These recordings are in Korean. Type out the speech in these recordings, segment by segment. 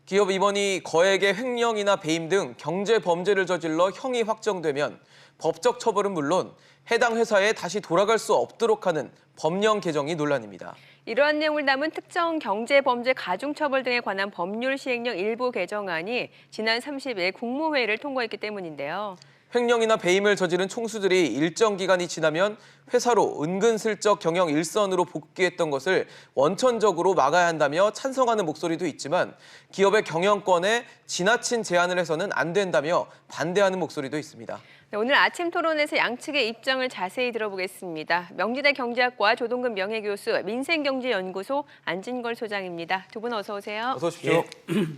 기업 임원이 거액의 횡령이나 배임 등 경제 범죄를 저질러 형이 확정되면 법적 처벌은 물론 해당 회사에 다시 돌아갈 수 없도록 하는 법령 개정이 논란입니다. 이러한 내용을 담은 특정 경제범죄 가중처벌 등에 관한 법률 시행령 일부 개정안이 지난 30일 국무회의를 통과했기 때문인데요. 횡령이나 배임을 저지른 총수들이 일정 기간이 지나면 회사로 은근슬쩍 경영 일선으로 복귀했던 것을 원천적으로 막아야 한다며 찬성하는 목소리도 있지만 기업의 경영권에 지나친 제한을 해서는 안 된다며 반대하는 목소리도 있습니다. 네, 오늘 아침 토론에서 양측의 입장을 자세히 들어보겠습니다. 명지대 경제학과 조동근 명예교수, 민생경제연구소 안진걸 소장입니다. 두 분 어서 오세요. 어서 오십시오. 예.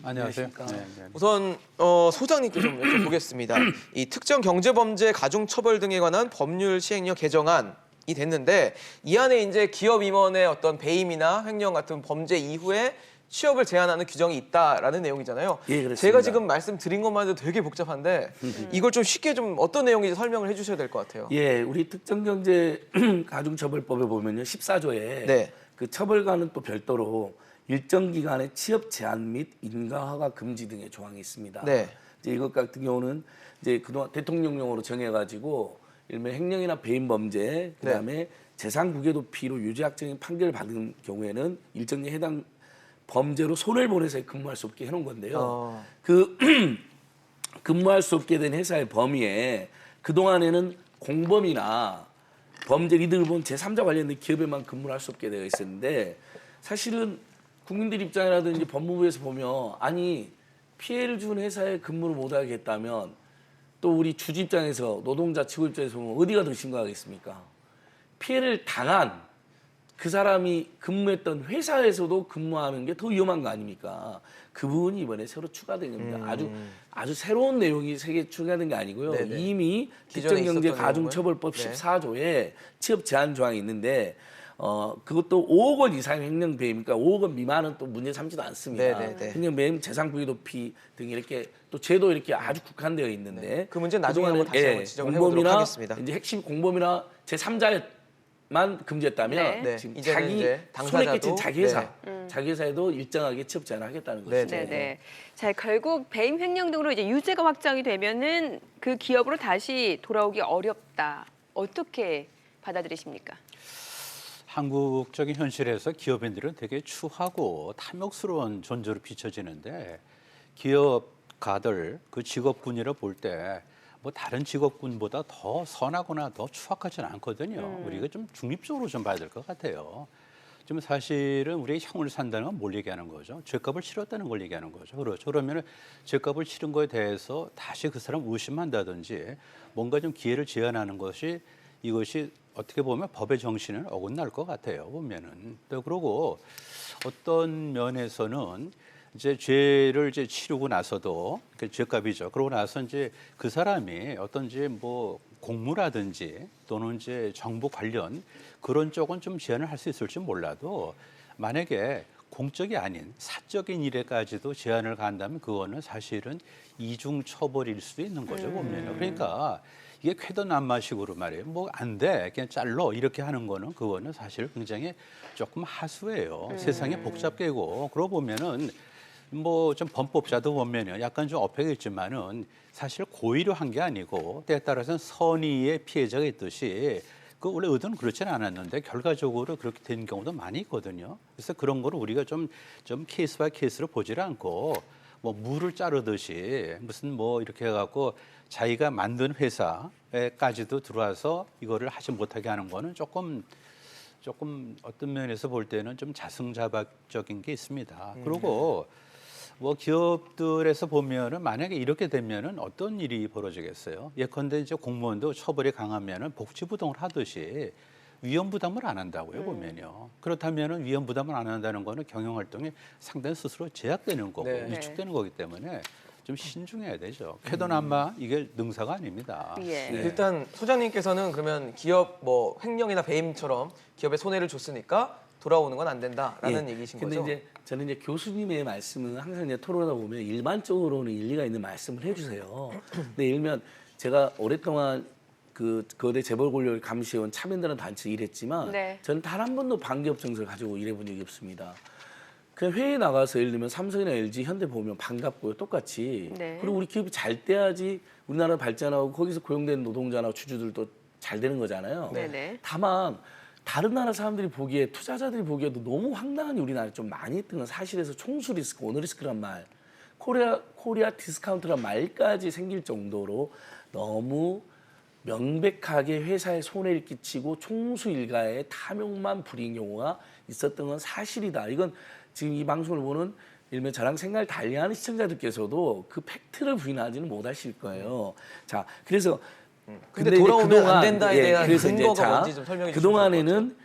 안녕하세요. 네. 우선 소장님께 좀 여쭤보겠습니다. 이 특정 경제범죄 가중처벌 등에 관한 법률 시행령 개정안이 됐는데 이 안에 이제 기업 임원의 어떤 배임이나 횡령 같은 범죄 이후에 취업을 제한하는 규정이 있다라는 내용이잖아요. 예, 그렇습니다. 제가 지금 말씀드린 것만 해도 되게 복잡한데 이걸 좀 쉽게 좀 어떤 내용인지 설명을 해주셔야 될 것 같아요. 예, 우리 특정경제 가중처벌법에 보면요, 14조에 네. 그 처벌과는 또 별도로 일정 기간의 취업 제한 및 인가허가 금지 등의 조항이 있습니다. 네. 이제 이것 같은 경우는 이제 그동안 대통령령으로 정해가지고 일명 횡령이나 배임 범죄, 그다음에 재산 구개도피로 유죄학적인 판결을 받은 경우에는 일정에 해당 범죄로 손해를 근무할 수 없게 해놓은 건데요. 그 근무할 수 없게 된 회사의 범위에 그동안에는 공범이나 범죄 이득을 본 제3자 관련된 기업에만 근무를 할 수 없게 되어 있었는데 사실은 국민들 입장이라든지 법무부에서 보면 아니 피해를 준 회사에 근무를 못하게 했다면 또 우리 주주 입장에서 노동자 직원 입장에서 보면 어디가 더 심각하겠습니까? 피해를 당한 그 사람이 근무했던 회사에서도 근무하는 게 더 위험한 거 아닙니까? 그 부분이 이번에 새로 추가된 겁니다. 아주 새로운 내용이 세계 추가된 게 아니고요. 네네. 이미 기존에 특정경제가중처벌법 네. 14조에 취업 제한 조항이 있는데 그것도 5억 원 이상의 횡령 배임이니까 5억 원 미만은 또 문제 삼지도 않습니다. 네네네. 횡령 배임, 재산 구개도피 등 이렇게 또 제도 이렇게 아주 국한되어 있는데 네. 그 문제는 나중에 그동안은, 한번 다시 한번 지적을 해보도록 공범이나 하겠습니다. 이제 핵심 공범이나 제3자만 금지했다면 네. 지금 이제는 자기 이제 손에 끼친 당사자도, 자기 회사, 자기 회사에도 일정하게 취업 제한하겠다는 네, 것이죠. 네. 자, 결국 배임 횡령 등으로 이제 유죄가 확정이 되면은 그 기업으로 다시 돌아오기 어렵다. 어떻게 받아들이십니까? 한국적인 현실에서 기업인들은 되게 추하고 탐욕스러운 존재로 비춰지는데 기업가들 그 직업군이라 볼 때 뭐 다른 직업군보다 더 선하거나 더 추악하지는 않거든요. 우리가 좀 중립적으로 좀 봐야 될 것 같아요. 좀 사실은 우리의 형을 산다는 건 뭘 얘기하는 거죠? 죗값을 치렀다는 걸 얘기하는 거죠. 그렇죠. 그러면 죗값을 치른 거에 대해서 다시 그 사람 의심한다든지 뭔가 좀 기회를 제한하는 것이 이것이 어떻게 보면 법의 정신은 어긋날 것 같아요. 보면은. 또 그러고 어떤 면에서는 이제 죄를 이제 치르고 나서도 그 죄값이죠. 그러고 나서 이제 그 사람이 어떤지 뭐 공무라든지 또는 이제 정보 관련 그런 쪽은 좀 제한을 할 수 있을지 몰라도 만약에 공적이 아닌 사적인 일에까지도 제한을 간다면 그거는 사실은 이중 처벌일 수도 있는 거죠. 보면요. 그러니까 이게 쾌도난마식으로 말이에요. 뭐 안 돼, 그냥 잘러 이렇게 하는 거는 그거는 사실 굉장히 조금 하수예요. 세상이 복잡되고 그러고 보면은 뭐 좀 범법자도 보면요, 약간 좀 어폐겠지만은 사실 고의로 한 게 아니고 때에 따라서는 선의의 피해자가 있듯이 그 원래 의도는 그렇지는 않았는데 결과적으로 그렇게 된 경우도 많이 있거든요. 그래서 그런 거를 우리가 좀 케이스 바이 케이스로 보지를 않고 뭐 무를 자르듯이 무슨 뭐 이렇게 해갖고 자기가 만든 회사에까지도 들어와서 이거를 하지 못하게 하는 거는 조금 어떤 면에서 볼 때는 좀 자승자박적인 게 있습니다. 그리고 뭐 기업들에서 보면은 만약에 이렇게 되면은 어떤 일이 벌어지겠어요? 예컨대 이제 공무원도 처벌이 강하면은 복지부동을 하듯이 위험부담을 안 한다고요, 보면요. 그렇다면은 위험부담을 안 한다는 거는 경영활동이 상당히 스스로 제약되는 거고 네. 위축되는 거기 때문에 좀 신중해야 되죠. 쾌도난마 이게 능사가 아닙니다. 예. 네. 일단 소장님께서는 그러면 기업 뭐 횡령이나 배임처럼 기업에 손해를 줬으니까 돌아오는 건 안 된다라는 얘기신 근데 거죠? 이제 저는 이제 교수님의 말씀은 항상 이제 토론하다 보면 일반적으로는 일리가 있는 말씀을 해주세요. 근데 예를 들면 제가 오랫동안 그 거대 재벌 권력을 감시해온 참여연대라는 단체에 일했지만 네. 저는 단 한 번도 반기업 정서를 가지고 일해본 적이 없습니다. 그냥 회의에 나가서 예를 들면 삼성이나 LG, 현대 보면 반갑고요. 똑같이. 네. 그리고 우리 기업이 잘 돼야지 우리나라 발전하고 거기서 고용된 노동자나 주주들도 잘 되는 거잖아요. 네네. 다만 다른 나라 사람들이 보기에 투자자들이 보기에도 너무 황당한 우리나라에 좀 많이 했던 건 사실에서 총수 리스크, 오너 리스크란 말, 코리아 디스카운트란 말까지 생길 정도로 너무 명백하게 회사에 손해를 끼치고 총수 일가의 탐욕만 부린 경우가 있었던 건 사실이다. 이건 지금 이 방송을 보는 일면 저랑 생각을 달리하는 시청자들께서도 그 팩트를 부인하지는 못하실 거예요. 자, 그래서 근데 이제 돌아오면 안 된다에 대한 그래서 이제 근거가 자, 뭔지 좀 설명해 주시면 그동안에는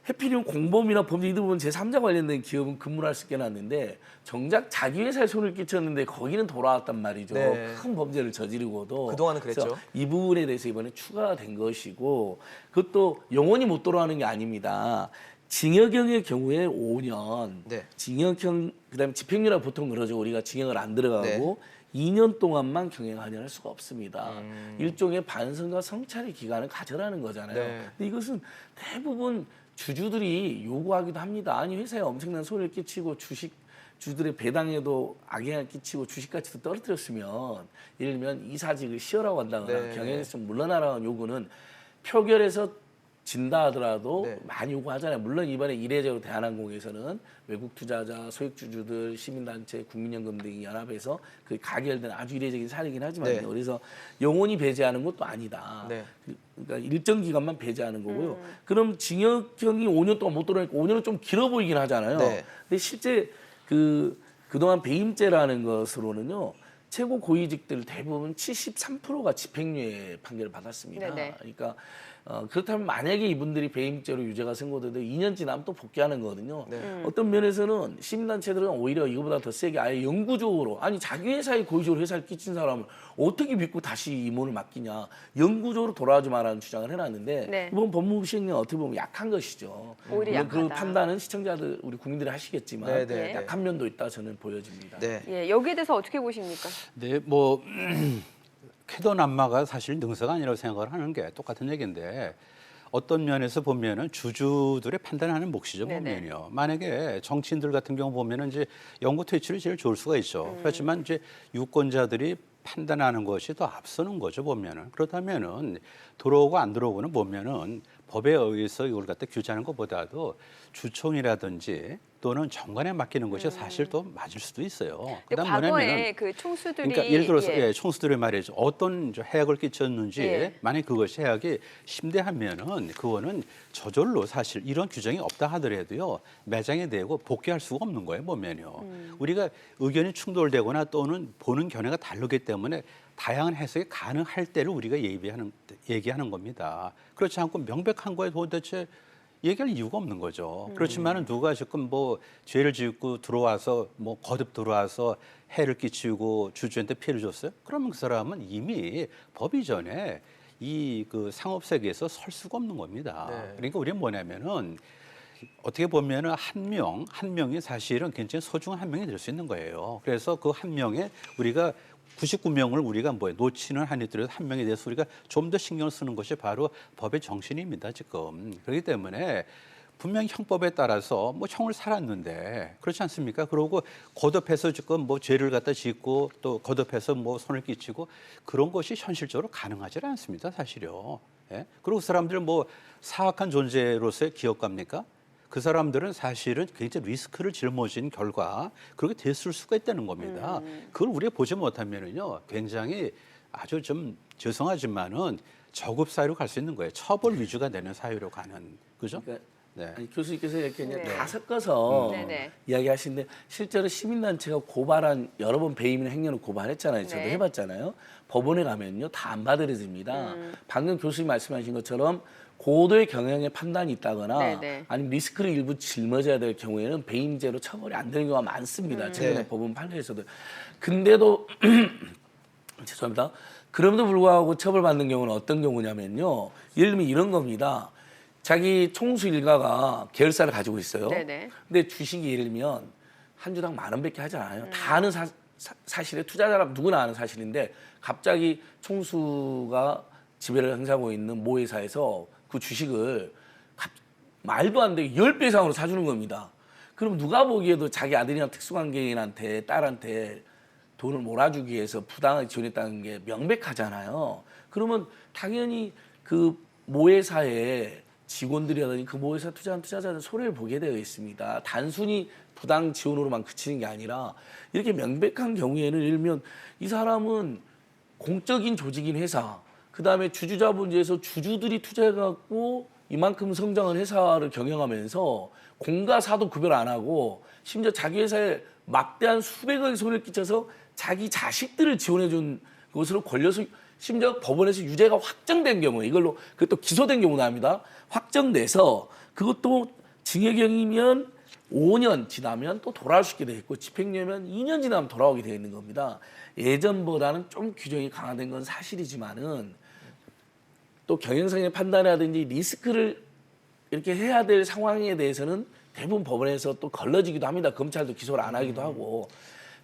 해피리온 공범이나 범죄 이 부분 제3자 관련된 기업은 근무를 할 수 있게 놨는데 정작 자기 회사에 손을 끼쳤는데 거기는 돌아왔단 말이죠. 네. 큰 범죄를 저지르고도. 그동안은 그랬죠. 그래서 이 부분에 대해서 이번에 추가가 된 것이고 그것도 영원히 못 돌아가는 게 아닙니다. 징역형의 경우에 5년, 네. 징역형 그다음에 집행유예 보통 그러죠. 우리가 징역을 안 들어가고 2년 동안만 경영 관여할 수가 없습니다. 일종의 반성과 성찰의 기간을 가져라는 거잖아요. 네. 근데 이것은 대부분 주주들이 요구하기도 합니다. 아니 회사에 엄청난 손해를 끼치고 주주들의 배당에도 악영향을 끼치고 주식 가치도 떨어뜨렸으면 예를 들면 이사직을 쉬어라고 한다거나 네. 경영에서 좀 물러나라는 요구는 표결에서 진다 하더라도 네. 많이 요구하잖아요. 물론 이번에 이례적으로 대한항공에서는 외국 투자자, 소액주주들, 시민단체, 국민연금 등이 연합해서 그 가결된 아주 이례적인 사례이긴 하지만요. 네. 그래서 영원히 배제하는 것도 아니다. 네. 그러니까 일정 기간만 배제하는 거고요. 그럼 징역형이 5년 동안 못 돌아오니까 5년은 좀 길어 보이긴 하잖아요. 네. 근데 실제 그동안 배임죄라는 것으로는요. 최고 고위직들 대부분 73%가 집행유예 판결을 받았습니다. 네네. 그러니까 그렇다면 만약에 이분들이 배임죄로 유죄가 선고돼도 2년 지나면 또 복귀하는 거거든요. 네. 어떤 면에서는 시민단체들은 오히려 이거보다 더 세게 아예 영구적으로 아니 자기 회사에 고의적으로 회사를 끼친 사람을 어떻게 믿고 다시 임원을 맡기냐 영구적으로 돌아오지 말라는 주장을 해놨는데 네. 이번 법무부 시행령 어떻게 보면 약한 것이죠. 오히려 물론 그 약하다. 판단은 시청자들 우리 국민들이 하시겠지만 네, 네, 약한 면도 있다 저는 보여집니다. 네. 예, 여기에 대해서 어떻게 보십니까? 네, 뭐 쾌도난마가 사실 능사가 아니라고 생각을 하는 게 똑같은 얘기인데 어떤 면에서 보면은 주주들의 판단하는 몫이죠. 네네. 보면요. 만약에 정치인들 같은 경우 보면은 이제 영구 퇴출이 제일 좋을 수가 있죠. 그렇지만 이제 유권자들이 판단하는 것이 더 앞서는 거죠. 보면은 그렇다면은 들어오고 안 들어오고는 보면은 법에 의해서 이걸 갖다 규제하는 것보다도 주총이라든지 또는 정관에 맡기는 것이 사실 더 맞을 수도 있어요. 근데 그다음 과거에 뭐냐면은 그 총수들이 그러니까 예를 들어서 예. 총수들이 말이죠. 어떤 해악을 끼쳤는지 예. 만약 그것이 해악이 심대하면은 그거는 저절로 사실 이런 규정이 없다 하더라도요 매장이 되고 복귀할 수가 없는 거예요 보면요. 우리가 의견이 충돌되거나 또는 보는 견해가 다르기 때문에 다양한 해석이 가능할 때를 우리가 얘기하는 겁니다. 그렇지 않고 명백한 거에 도대체 얘기할 이유가 없는 거죠. 그렇지만은 누가 지금 뭐 죄를 짓고 들어와서 뭐 거듭 들어와서 해를 끼치고 주주한테 피해를 줬어요? 그러면 그 사람은 이미 법 이전에 이 그 상업 세계에서 설 수가 없는 겁니다. 네. 그러니까 우리는 뭐냐면은 어떻게 보면은 한 명이 사실은 굉장히 소중한 한 명이 될 수 있는 거예요. 그래서 그 한 명에 우리가 99명을 우리가 놓치는 한이 들어서 한 명에 대해서 우리가 좀 더 신경을 쓰는 것이 바로 법의 정신입니다, 지금. 그렇기 때문에 분명히 형법에 따라서 뭐 형을 살았는데 그렇지 않습니까? 그러고 거듭해서 지금 뭐 죄를 갖다 짓고 또 거듭해서 뭐 손을 끼치고 그런 것이 현실적으로 가능하지 않습니다, 사실요. 예? 그리고 그 사람들 뭐 사악한 존재로서의 기업가입니까? 그 사람들은 사실은 굉장히 리스크를 짊어진 결과 그렇게 됐을 수가 있다는 겁니다. 그걸 우리가 보지 못하면은요, 굉장히 아주 좀 죄송하지만은 저급 사회로 갈 수 있는 거예요. 처벌 위주가 되는 사회로 가는, 그죠? 그러니까 네. 아니, 교수님께서 이렇게 그냥 네. 다 섞어서 네네. 이야기하시는데 실제로 시민단체가 고발한 여러 번 배임이나 횡령을 고발했잖아요. 저도 네. 해봤잖아요. 법원에 가면요 다 안 받아들여집니다. 방금 교수님 말씀하신 것처럼 고도의 경영의 판단이 있다거나 네네. 아니면 리스크를 일부 짊어져야 될 경우에는 배임죄로 처벌이 안 되는 경우가 많습니다. 최근에 네. 법원 판례에서도. 근데도 죄송합니다. 그럼에도 불구하고 처벌받는 경우는 어떤 경우냐면요. 예를 들면 이런 겁니다. 자기 총수 일가가 계열사를 가지고 있어요. 네네. 근데 주식이 예를 들면 한 주당 10,000원밖에 하지 않아요. 다 아는 사실에 투자자라 누구나 아는 사실인데 갑자기 총수가 지배를 행사하고 있는 모 회사에서 그 주식을 말도 안 되게 10배 이상으로 사주는 겁니다. 그럼 누가 보기에도 자기 아들이나 특수관계인한테 딸한테 돈을 몰아주기 위해서 부당하게 지원했다는 게 명백하잖아요. 그러면 당연히 그 모회사의 직원들이라든지 그 모회사 투자한 투자자는 손해를 보게 되어 있습니다. 단순히 부당 지원으로만 그치는 게 아니라 이렇게 명백한 경우에는 예를 들면 이 사람은 공적인 조직인 회사, 그다음에 주주자본주에서 주주들이 투자해갖고 이만큼 성장한 회사를 경영하면서 공과 사도 구별 안 하고 심지어 자기 회사에 막대한 수백억의 손해를 끼쳐서 자기 자식들을 지원해준 것으로 걸려서 심지어 법원에서 유죄가 확정된 경우에 이걸로 그것도 기소된 경우도 합니다. 확정돼서 그것도 징역형이면 5년 지나면 또 돌아올 수 있게 돼 있고 집행유예면 2년 지나면 돌아오게 되어 있는 겁니다. 예전보다는 좀 규정이 강화된 건 사실이지만은 또 경영상의 판단이라든지 리스크를 이렇게 해야 될 상황에 대해서는 대부분 법원에서 또 걸러지기도 합니다. 검찰도 기소를 안 하기도 하고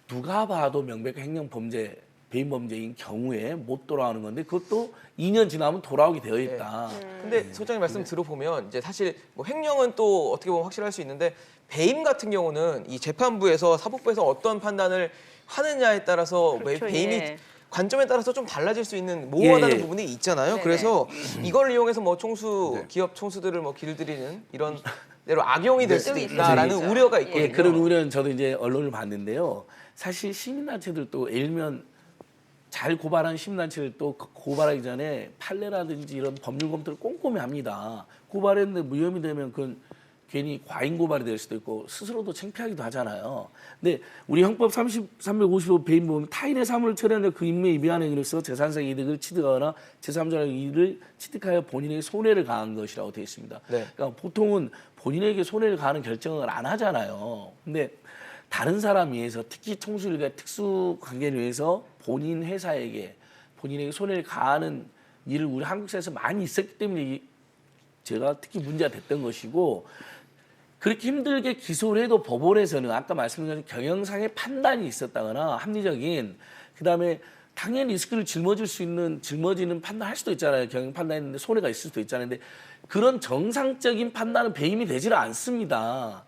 누가 봐도 명백한 행정범죄, 배임범죄인 경우에 못 돌아오는 건데 그것도 2년 지나면 돌아오게 되어 있다. 근데 소장님 말씀 들어보면 이제 사실 뭐 횡령은 또 어떻게 보면 확실할 수 있는데 배임 같은 경우는 이 재판부에서 사법부에서 어떤 판단을 하느냐에 따라서 그렇죠, 배임이 예. 관점에 따라서 좀 달라질 수 있는 모호하다는 예. 부분이 있잖아요. 네네. 그래서 이걸 이용해서 뭐 총수 기업 총수들을 뭐 길들이는 이런 대로 악용이 될 수도 있다라는 있죠. 우려가 예. 있거든요. 예, 그런 우려는 저도 이제 언론을 봤는데요. 사실 시민단체들도 일면 잘 고발한 시민단체를 또 고발하기 전에 판례라든지 이런 법률 검토를 꼼꼼히 합니다. 고발했는데 무혐의 되면 그건 괜히 과잉 고발이 될 수도 있고 스스로도 창피하기도 하잖아요. 근데 우리 형법 355 배임 보면 타인의 사물을 처리하는 그 인매에 위한 행위로서 재산상 이득을 취득하거나 제3자의 이익을 취득하여 본인에게 손해를 가한 것이라고 되어 있습니다. 네. 그러니까 보통은 본인에게 손해를 가하는 결정을 안 하잖아요. 근데 다른 사람 위해서 특히 총수일가 특수관계를 위해서 본인 회사에게 본인에게 손해를 가하는 일을 우리 한국 사회에서 많이 있었기 때문에 제가 특히 문제가 됐던 것이고 그렇게 힘들게 기소를 해도 법원에서는 아까 말씀드린 경영상의 판단이 있었다거나 합리적인 그다음에 당연히 리스크를 짊어지는 판단할 수도 있잖아요. 경영 판단했는데 손해가 있을 수도 있잖아요. 근데 그런 정상적인 판단은 배임이 되지는 않습니다.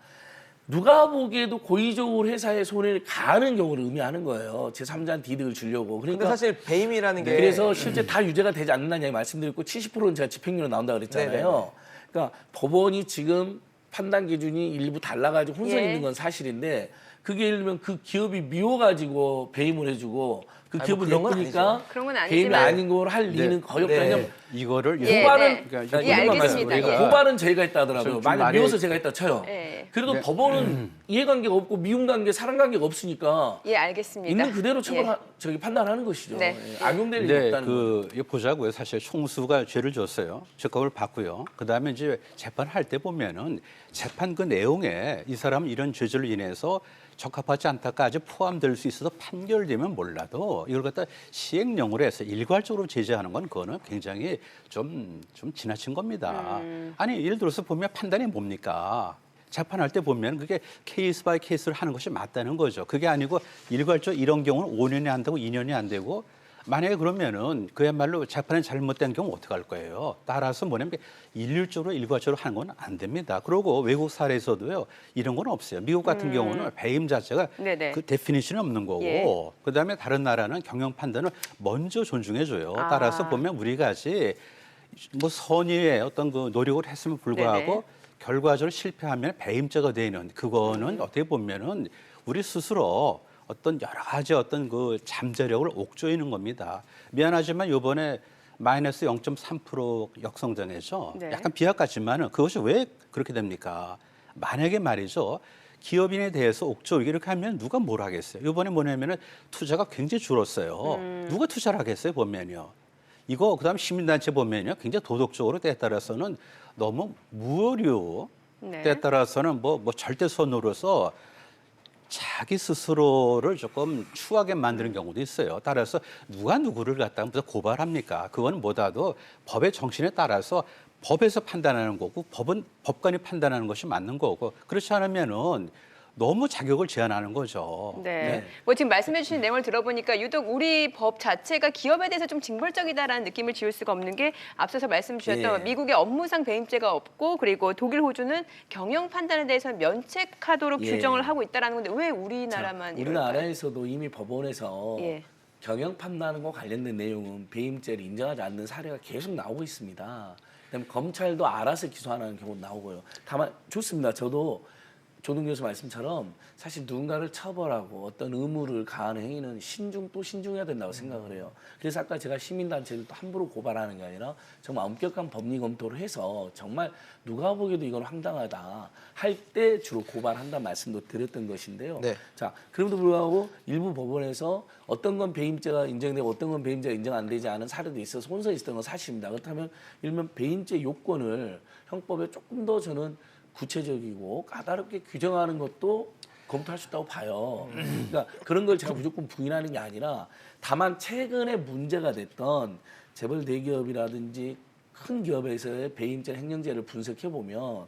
누가 보기에도 고의적으로 회사에 손해를 가하는 경우를 의미하는 거예요. 제3자한테 이득을 주려고. 근데 그러니까 사실 배임이라는 게 그래서 실제 다 유죄가 되지 않는다는 얘기 말씀드렸고 70%는 제가 집행유예로 나온다 그랬잖아요. 네네. 그러니까 법원이 지금 판단 기준이 일부 달라가지고 혼선이 예. 있는 건 사실인데 그게 예를 들면 그 기업이 미워가지고 배임을 해주고 그 아니, 기업은 뭐 그런 건 예쁘니까 아니죠. 그런 건 배임이 아니지만- 아닌 걸 할 리는 거의 없다. 네. 왜냐면 이거를 예, 고발은 네. 그러니까 예, 알겠습니다. 이거 예. 고발은 저희가 했다 하더라도요. 좀 만약 말이- 미워서 제가 했다 쳐요. 예. 그래도 법원은 이해관계가 없고 미움관계, 사랑관계가 없으니까 예, 알겠습니다. 있는 그대로 처벌 예. 저기 판단하는 것이죠. 네. 예. 악용될 일이 네, 없다는 거죠. 이거 보자고요. 사실 총수가 죄를 졌어요. 즉각을 받고요. 그다음에 이제 재판할 때 보면은 재판 그 내용에 이 사람은 이런 죄질로 인해서 적합하지 않다까지 포함될 수 있어서 판결되면 몰라도 이걸 갖다 시행령으로 해서 일괄적으로 제재하는 건 그거는 굉장히 좀 지나친 겁니다. 아니 예를 들어서 보면 판단이 뭡니까? 재판할 때 보면 그게 케이스 바이 케이스를 하는 것이 맞다는 거죠. 그게 아니고 일괄적 이런 경우는 5년이 안 되고 2년이 안 되고 만약에 그러면은 그야말로 재판이 잘못된 경우 어떡할 거예요? 따라서 뭐냐면 일률적으로 일괄적으로 하는 건 안 됩니다. 그리고 외국 사례에서도요 이런 건 없어요. 미국 같은 경우는 배임 자체가 네네. 그 데피니션이 없는 거고 예. 그다음에 다른 나라는 경영 판단을 먼저 존중해줘요. 아. 따라서 보면 우리같이 뭐 선의의 어떤 그 노력을 했음에 불구하고 네네. 결과적으로 실패하면 배임죄가 되는 그거는 어떻게 보면은 우리 스스로 어떤 여러 가지 어떤 그 잠재력을 옥죄이는 겁니다. 미안하지만 이번에 마이너스 0.3% 역성장해서 네. 약간 비약 같지만은 그것이 왜 그렇게 됩니까? 만약에 말이죠. 기업인에 대해서 옥죄이기 이렇게 하면 누가 뭘 하겠어요? 이번에 뭐냐면은 투자가 굉장히 줄었어요. 누가 투자를 하겠어요? 보면요. 이거 그다음 시민단체 보면요. 굉장히 도덕적으로 때에 따라서는 너무 무오류 네. 때에 따라서는 뭐 절대 선으로서 자기 스스로를 조금 추하게 만드는 경우도 있어요. 따라서 누가 누구를 갖다가 무슨 고발합니까? 그건 뭐다도 법의 정신에 따라서 법에서 판단하는 거고 법은 법관이 판단하는 것이 맞는 거고 그렇지 않으면은 너무 자격을 제한하는 거죠. 네. 네. 뭐 지금 말씀해 주신 내용을 들어보니까 유독 우리 법 자체가 기업에 대해서 좀 징벌적이다라는 느낌을 지울 수가 없는 게 앞서서 말씀 주셨던 예. 미국의 업무상 배임죄가 없고 그리고 독일, 호주는 경영 판단에 대해서는 면책하도록 예. 규정을 하고 있다라는 건데 왜 우리나라만 이럴까요? 우리나라에서도 이미 법원에서 예. 경영 판단과 관련된 내용은 배임죄를 인정하지 않는 사례가 계속 나오고 있습니다. 그다음에 검찰도 알아서 기소하는 경우도 나오고요. 다만 좋습니다. 저도 조동 교수 말씀처럼 사실 누군가를 처벌하고 어떤 의무를 가하는 행위는 또 신중해야 된다고 생각을 해요. 그래서 아까 제가 시민단체를 또 함부로 고발하는 게 아니라 정말 엄격한 법리 검토를 해서 정말 누가 보기에도 이건 황당하다 할 때 주로 고발한다는 말씀도 드렸던 것인데요. 네. 자, 그럼에도 불구하고 일부 법원에서 어떤 건 배임죄가 인정되고 어떤 건 배임죄가 인정 안 되지 않은 사례도 있어서 혼선이 있었던 건 사실입니다. 그렇다면 일면 배임죄 요건을 형법에 조금 더 저는 구체적이고 까다롭게 규정하는 것도 검토할 수 있다고 봐요. 그러니까 그런 걸 제가 무조건 부인하는 게 아니라 다만 최근에 문제가 됐던 재벌 대기업이라든지 큰 기업에서의 배임죄, 횡령죄를 분석해 보면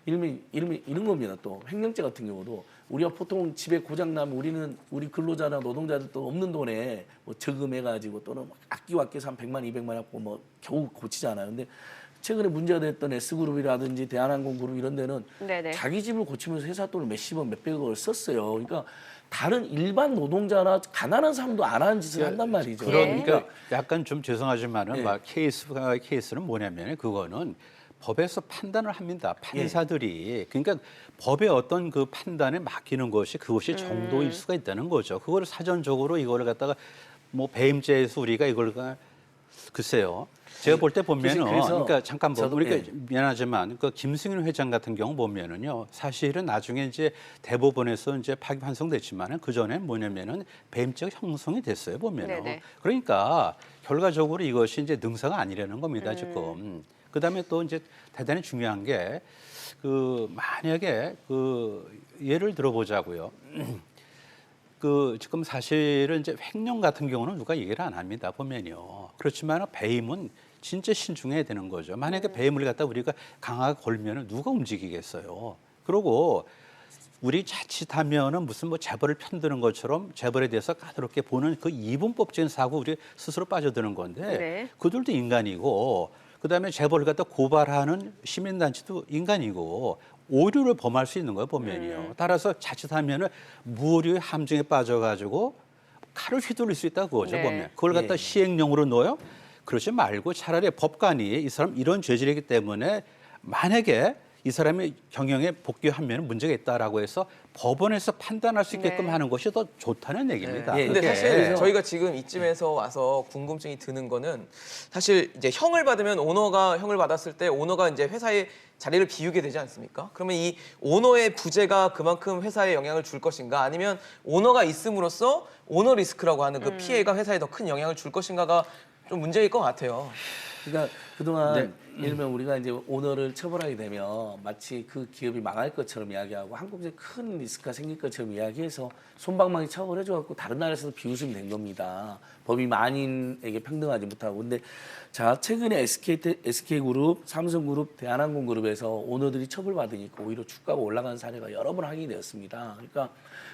이런 겁니다. 또 횡령죄 같은 경우도 우리가 보통 집에 고장 나면 우리 근로자나 노동자들도 없는 돈에 뭐 저금해가지고 또는 아껴서 한 100만, 200만 갖고 뭐 겨우 고치잖아요. 근데 최근에 문제가 됐던 S그룹이라든지 대한항공그룹 이런 데는 네네. 자기 집을 고치면서 회사 돈을 몇십억, 몇백억을 썼어요. 그러니까 다른 일반 노동자나 가난한 사람도 안 하는 짓을 한단 말이죠. 그러니까 약간 좀 죄송하지만은 예. 막 케이스는 뭐냐면 그거는 법에서 판단을 합니다. 판사들이 그러니까 법의 어떤 그 판단에 맡기는 것이 그것이 정도일 수가 있다는 거죠. 그거를 사전적으로 이거를 갖다가 뭐 배임죄에서 우리가 이걸 글쎄요. 제가 볼 때 보면은 그래서 그러니까 잠깐 저도, 우리가 예. 미안하지만 그 김승윤 회장 같은 경우 보면은요. 사실은 나중에 이제 대법원에서 이제 파기환송됐지만은 그 전에 뭐냐면은 배임죄가 형성이 됐어요 보면은. 네네. 그러니까 결과적으로 이것이 이제 능사가 아니라는 겁니다 지금. 그다음에 또 이제 대단히 중요한 게 그 만약에 그 예를 들어보자고요. 그 지금 사실은 이제 횡령 같은 경우는 누가 얘기를 안 합니다 보면요. 그렇지만 배임은 진짜 신중해야 되는 거죠. 만약에 배임을 갖다 우리가 강하게 걸면은 누가 움직이겠어요. 그리고 우리 자칫하면은 무슨 뭐 재벌을 편드는 것처럼 재벌에 대해서 까다롭게 보는 그 이분법적인 사고 우리 스스로 빠져드는 건데 네. 그들도 인간이고 그다음에 재벌을 갖다 고발하는 시민단체도 인간이고 오류를 범할 수 있는 거예요 보면요. 따라서 자칫하면은 무오류의 함정에 빠져가지고 칼을 휘둘릴 수 있다 그거죠 네. 보면. 그걸 갖다 예. 시행령으로 넣어요. 그러지 말고 차라리 법관이 이 사람 이런 죄질이기 때문에 만약에 이 사람이 경영에 복귀하면 문제가 있다라고 해서 법원에서 판단할 수 있게끔 네. 하는 것이 더 좋다는 얘기입니다. 예, 근데 그게. 사실 저희가 지금 이쯤에서 와서 궁금증이 드는 거는 사실 이제 형을 받으면 오너가 형을 받았을 때 오너가 이제 회사에 자리를 비우게 되지 않습니까? 그러면 이 오너의 부재가 그만큼 회사에 영향을 줄 것인가 아니면 오너가 있음으로써 오너 리스크라고 하는 그 피해가 회사에 더 큰 영향을 줄 것인가가 좀 문제일 것 같아요. 그러니까 그동안 예를 들면 우리가 이제 오너를 처벌하게 되면 마치 그 기업이 망할 것처럼 이야기하고 한국에 큰 리스크가 생길 것처럼 이야기해서 솜방망이 처벌해줘갖고 다른 나라에서도 비웃음이 된 겁니다. 법이 만인에게 평등하지 못하고. 근데 자 최근에 SK그룹, 삼성그룹, 대한항공그룹에서 오너들이 처벌받으니까 오히려 주가가 올라간 사례가 여러 번 확인이 되었습니다. 그러니까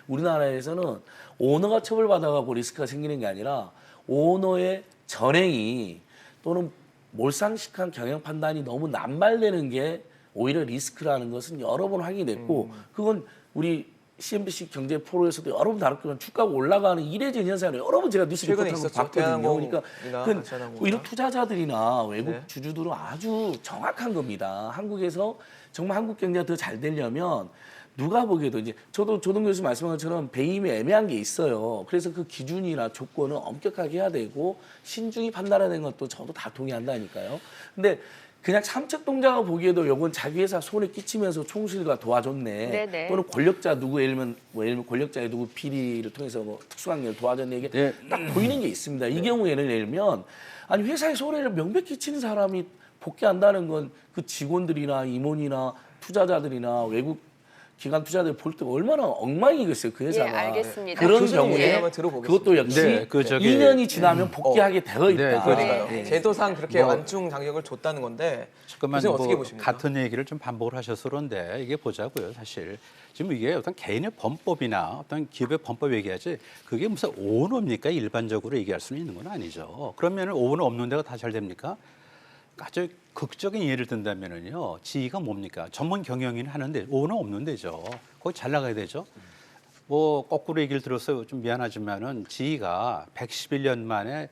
우리나라에서는 오너가 처벌받아갖고 리스크가 생기는 게 아니라 오너의 전행이 또는 몰상식한 경영 판단이 너무 남발되는 게 오히려 리스크라는 것은 여러 번 확인됐고 그건 우리 CNBC 경제 프로에서도 여러 번 다뤘지만 주가가 올라가는 이례적인 현상을 여러 번 제가 뉴스 최근에 리포트하고 있었죠. 봤거든요. 그러니까 대한항공이나 아시아나항공이나. 오히려 투자자들이나 외국 네. 주주들은 아주 정확한 겁니다. 한국에서 정말 한국 경제가 더 잘 되려면 누가 보기에도 이제 저도 조동 교수 말씀한 것처럼 배임이 애매한 게 있어요. 그래서 그 기준이나 조건을 엄격하게 해야 되고 신중히 판단하는 것도 저도 다 동의한다니까요. 근데 그냥 삼척 동자가 보기에도 요건 자기 회사 손에 끼치면서 총수가 도와줬네. 네네. 또는 권력자 누구 예를 들면 권력자의 누구 비리를 통해서 뭐 특수관계를 도와줬네 이게 네. 딱 보이는 게 있습니다. 이 경우에는 예를 들면 아니 회사의 손해를 명백히 끼치는 사람이 복귀한다는 건 그 직원들이나 임원이나 투자자들이나 외국 기관 투자들 볼 때 얼마나 엉망이겠어요 그 회사가. 예, 알겠습니다. 그런 교수님 얘기 경우에 한번 들어보겠습니다. 그것도 역시 네, 그 저기- 2년이 지나면 복귀하게 되어 있다. 네, 그러니까요. 예. 제도상 그렇게 뭐- 완충 자격을 줬다는 건데 잠깐만 교수님 어떻게 뭐 보십니까? 같은 얘기를 좀 반복을 하셔서 그런데 이게 보자고요. 사실 지금 이게 어떤 개인의 범법이나 어떤 기업의 범법 얘기하지 그게 무슨 오너입니까? 일반적으로 얘기할 수는 있는 건 아니죠. 그러면 오너 없는 데가 다 잘 됩니까? 아주 극적인 예를 든다면은요, 지위가 뭡니까? 전문 경영인 하는데 오너 없는 데죠. 거기 잘 나가야 되죠. 뭐 거꾸로 얘기를 들어서 좀 미안하지만은 지위가 111년 만에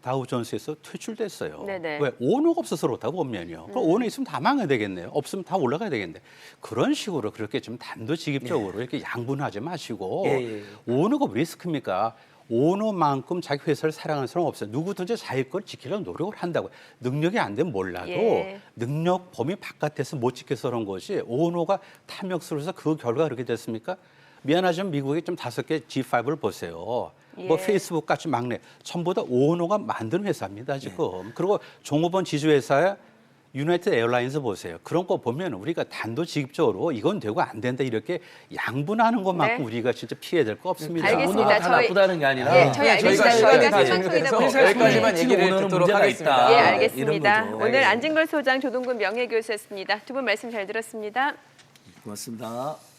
다우존스에서 퇴출됐어요. 네네. 왜? 오너가 없어서 그렇다고 보면요. 그럼 오너 있으면 다 망해야 되겠네요. 없으면 다 올라가야 되겠는데 그런 식으로 그렇게 좀 단도직입적으로 이렇게 양분하지 마시고 예. 오너가 왜 리스크입니까? 오너만큼 자기 회사를 사랑하는 사람 없어요. 누구든지 자기 걸 지키려고 노력을 한다고. 능력이 안 되면 몰라도 예. 능력 범위 바깥에서 못 지켜서 그런 것이 오너가 탐욕스러워서 그 결과가 그렇게 됐습니까? 미안하지만 미국의 좀 5개 G5를 보세요. 뭐 예. 페이스북 같이 막내 전부 다 오너가 만든 회사입니다 지금. 그리고 종업원 지주회사에 유나이티드 에어라인스 보세요. 그런 거 보면 우리가 단도직입적으로 이건 되고 안 된다 이렇게 양분하는 것만큼 네. 우리가 진짜 피해야 될 거 없습니다. 알겠습니다. 오너가 다 저희- 나쁘다는 게 아니라 예, 저희 알겠습니다. 시간이 다 저희가 진행돼서 생방송이다 여기까지만 보니까 얘기를 오너는 듣도록 문제가 하겠습니다. 있다. 예, 이런 알겠습니다. 거죠. 오늘 예. 안진걸 소장, 조동근 명예교수였습니다. 두 분 말씀 잘 들었습니다. 고맙습니다.